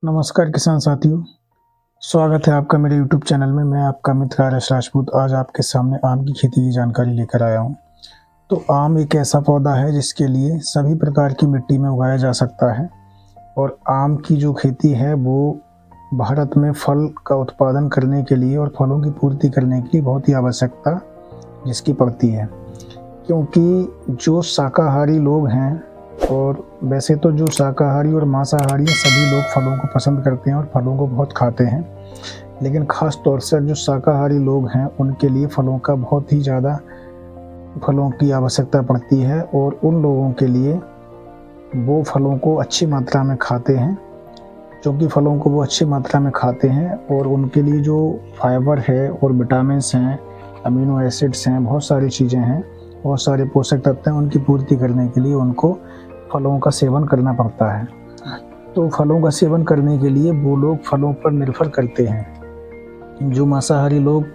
नमस्कार किसान साथियों, स्वागत है आपका मेरे YouTube चैनल में। मैं आपका मित्र आर्यश राजपूत आज आपके सामने आम की खेती की जानकारी लेकर आया हूँ। तो आम एक ऐसा पौधा है जिसके लिए सभी प्रकार की मिट्टी में उगाया जा सकता है और आम की जो खेती है वो भारत में फल का उत्पादन करने के लिए और फलों की पूर्ति करने की बहुत ही आवश्यकता जिसकी पड़ती है, क्योंकि जो शाकाहारी लोग हैं और वैसे तो जो शाकाहारी और मांसाहारी सभी लोग फलों को पसंद करते हैं और फलों को बहुत खाते हैं, लेकिन ख़ास तौर से जो शाकाहारी लोग हैं उनके लिए फलों का बहुत ही ज़्यादा फलों की आवश्यकता पड़ती है और उन लोगों के लिए वो फलों को अच्छी मात्रा में खाते हैं। क्योंकि फलों को वो अच्छी मात्रा में खाते हैं और उनके लिए जो फाइबर है और विटामिन्स हैं, अमीनो एसिड्स हैं, बहुत सारी चीज़ें हैं, बहुत सारे पोषक तत्व हैं, उनकी पूर्ति करने के लिए उनको फलों का सेवन करना पड़ता है। तो फलों का सेवन करने के लिए वो लोग फलों पर निर्भर करते हैं। जो मांसाहारी लोग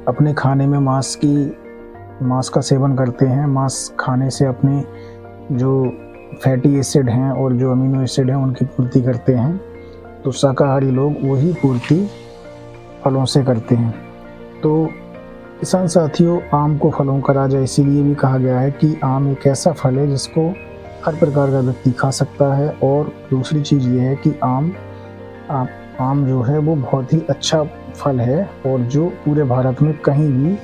अपने खाने में मांस का सेवन करते हैं, मांस खाने से अपने जो फैटी एसिड हैं और जो अमीनो एसिड हैं उनकी पूर्ति करते हैं, तो शाकाहारी लोग वही पूर्ति फलों से करते हैं। तो किसान साथियों, आम को फलों का राजा इसीलिए भी कहा गया है कि आम एक ऐसा फल है जिसको हर प्रकार का व्यक्ति खा सकता है। और दूसरी चीज़ ये है कि आम जो है वो बहुत ही अच्छा फल है और जो पूरे भारत में कहीं भी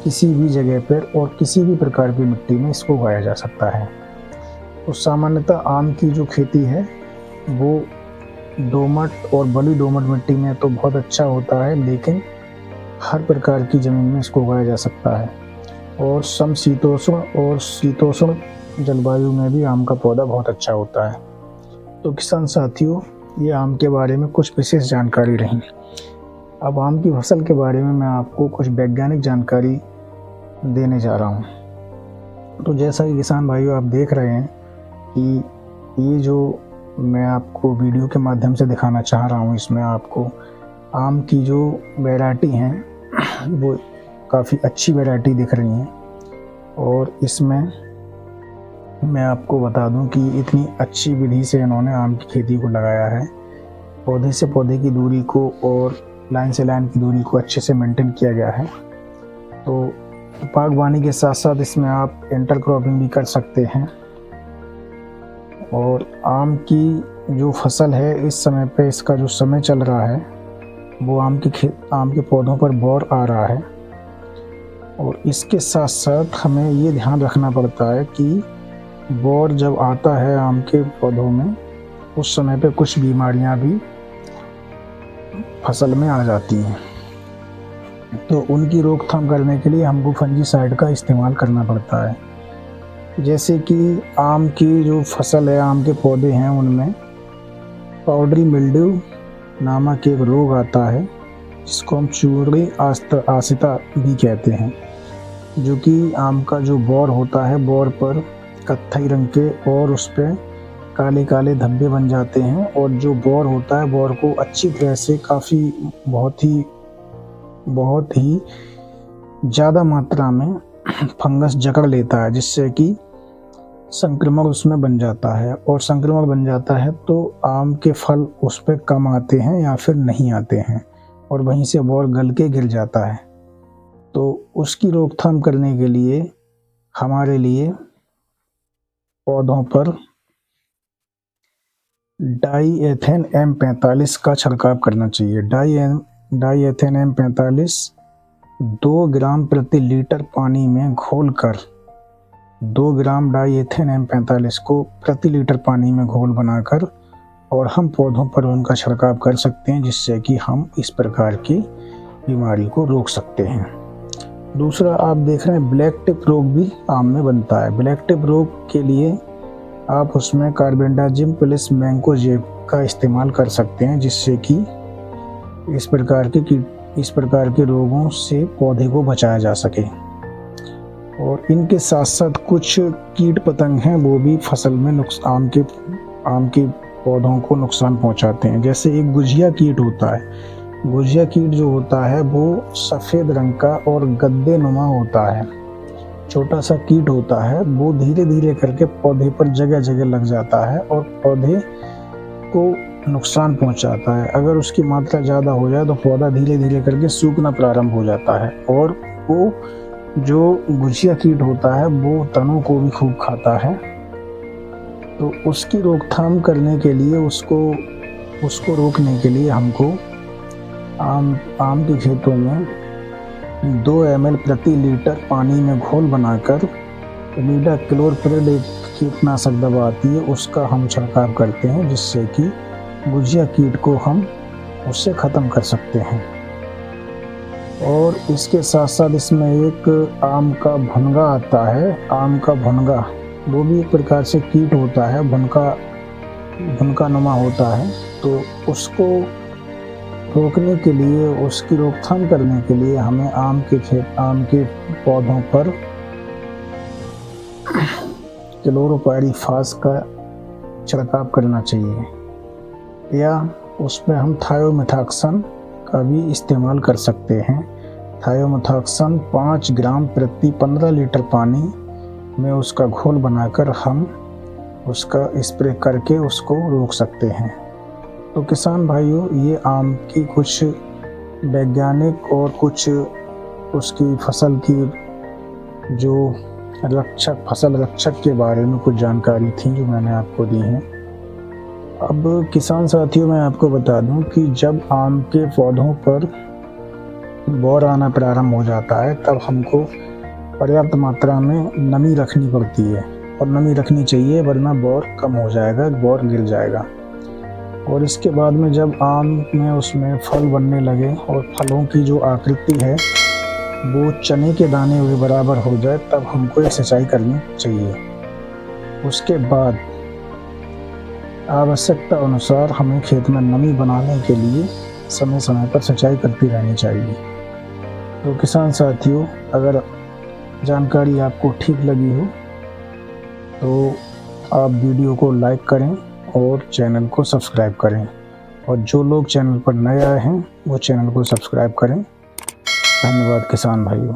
किसी भी जगह पर और किसी भी प्रकार की मिट्टी में इसको उगाया जा सकता है। तो सामान्यतः आम की जो खेती है वो दोमट और बलुई दोमट मिट्टी में तो बहुत अच्छा होता है, लेकिन हर प्रकार की ज़मीन में इसको उगाया जा सकता है और समशीतोष्ण और शीतोष्ण जलवायु में भी आम का पौधा बहुत अच्छा होता है। तो किसान साथियों, ये आम के बारे में कुछ विशेष जानकारी रही। अब आम की फसल के बारे में मैं आपको कुछ वैज्ञानिक जानकारी देने जा रहा हूँ। तो जैसा कि किसान भाइयों आप देख रहे हैं कि ये जो मैं आपको वीडियो के माध्यम से दिखाना चाह रहा हूँ, इसमें आपको आम की जो वैरायटी हैं वो काफ़ी अच्छी वैरायटी दिख रही हैं। और इसमें मैं आपको बता दूं कि इतनी अच्छी विधि से इन्होंने आम की खेती को लगाया है। पौधे से पौधे की दूरी को और लाइन से लाइन की दूरी को अच्छे से मेंटेन किया गया है। तो बागवानी के साथ साथ इसमें आप इंटरक्रॉपिंग भी कर सकते हैं। और आम की जो फसल है इस समय पे इसका जो समय चल रहा है वो आम के पौधों पर बौर आ रहा है। और इसके साथ साथ हमें ये ध्यान रखना पड़ता है कि बौर जब आता है आम के पौधों में उस समय पे कुछ बीमारियां भी फसल में आ जाती हैं। तो उनकी रोकथाम करने के लिए हमको फंजीसाइड का इस्तेमाल करना पड़ता है। जैसे कि आम की जो फसल है, आम के पौधे हैं, उनमें पाउडरी मिल्ड्यू नामक एक रोग आता है जिसको हम चूड़ी आसिता भी कहते हैं, जो कि आम का जो बौर होता है, बौर पर कत्थई रंग के और उस पर काले काले धब्बे बन जाते हैं। और जो बौर होता है, बौर को अच्छी तरह से बहुत ही ज़्यादा मात्रा में फंगस जकड़ लेता है, जिससे कि संक्रमण उसमें बन जाता है। और संक्रमण बन जाता है तो आम के फल उस पर कम आते हैं या फिर नहीं आते हैं और वहीं से बौर गल के गिर जाता है। तो उसकी रोकथाम करने के लिए हमारे लिए पौधों पर डाईएथेन M45 का छिड़काव करना चाहिए। डाईएथेन M45 2 ग्राम प्रति लीटर पानी में घोलकर 2 ग्राम डाईएथेन M45 को प्रति लीटर पानी में घोल बनाकर और हम पौधों पर उनका छिड़काव कर सकते हैं, जिससे कि हम इस प्रकार की बीमारी को रोक सकते हैं। दूसरा आप देख रहे हैं ब्लैक टिप रोग भी आम में बनता है। ब्लैक टिप रोग के लिए आप उसमें कार्बेंडाजिम प्लस मैंकोजेब का इस्तेमाल कर सकते हैं, जिससे कि इस प्रकार के रोगों से पौधे को बचाया जा सके। और इनके साथ साथ कुछ कीट पतंग हैं वो भी फसल में आम के पौधों को नुकसान पहुंचाते हैं। जैसे एक गुजिया कीट होता है। गुजिया कीट जो होता है वो सफ़ेद रंग का और गद्दे नुमा होता है, छोटा सा कीट होता है। वो धीरे धीरे करके पौधे पर जगह जगह लग जाता है और पौधे को नुकसान पहुंचाता है। अगर उसकी मात्रा ज़्यादा हो जाए तो पौधा धीरे धीरे करके सूखना प्रारंभ हो जाता है और वो जो गुझिया कीट होता है वो तनों को भी खूब खाता है। तो उसकी रोकथाम करने के लिए उसको रोकने के लिए हमको आम के खेतों में 2 ml प्रति लीटर पानी में घोल बनाकर इमिडाक्लोपीरिड एक कीटनाशक दवा आती है, उसका हम छिड़काव करते हैं, जिससे कि गुझिया कीट को हम उससे ख़त्म कर सकते हैं। और इसके साथ साथ इसमें एक आम का भुनगा आता है। आम का भुनगा वो भी एक प्रकार से कीट होता है, भुनका नुमा होता है। तो उसको रोकने के लिए, उसकी रोकथाम करने के लिए हमें आम के पौधों पर क्लोरोपाइरीफास का छिड़काव करना चाहिए, या उसमें हम थायोमिथाक्सन का भी इस्तेमाल कर सकते हैं। थायोमिथाक्सन 5 ग्राम प्रति 15 लीटर पानी में उसका घोल बनाकर हम उसका स्प्रे करके उसको रोक सकते हैं। तो किसान भाइयों, ये आम की कुछ वैज्ञानिक और कुछ उसकी फसल की जो फसल रक्षक के बारे में कुछ जानकारी थी जो मैंने आपको दी है। अब किसान साथियों, मैं आपको बता दूं कि जब आम के पौधों पर बौर आना प्रारंभ हो जाता है तब हमको पर्याप्त मात्रा में नमी रखनी पड़ती है, और नमी रखनी चाहिए, वरना बौर कम हो जाएगा, बौर गिर जाएगा। और इसके बाद में जब आम में उसमें फल बनने लगे और फलों की जो आकृति है वो चने के दाने के बराबर हो जाए, तब हमको ये सिंचाई करनी चाहिए। उसके बाद आवश्यकता अनुसार हमें खेत में नमी बनाने के लिए समय समय पर सिंचाई करती रहनी चाहिए। तो किसान साथियों, अगर जानकारी आपको ठीक लगी हो तो आप वीडियो को लाइक करें और चैनल को सब्सक्राइब करें, और जो लोग चैनल पर नए आए हैं वो चैनल को सब्सक्राइब करें। धन्यवाद किसान भाइयों।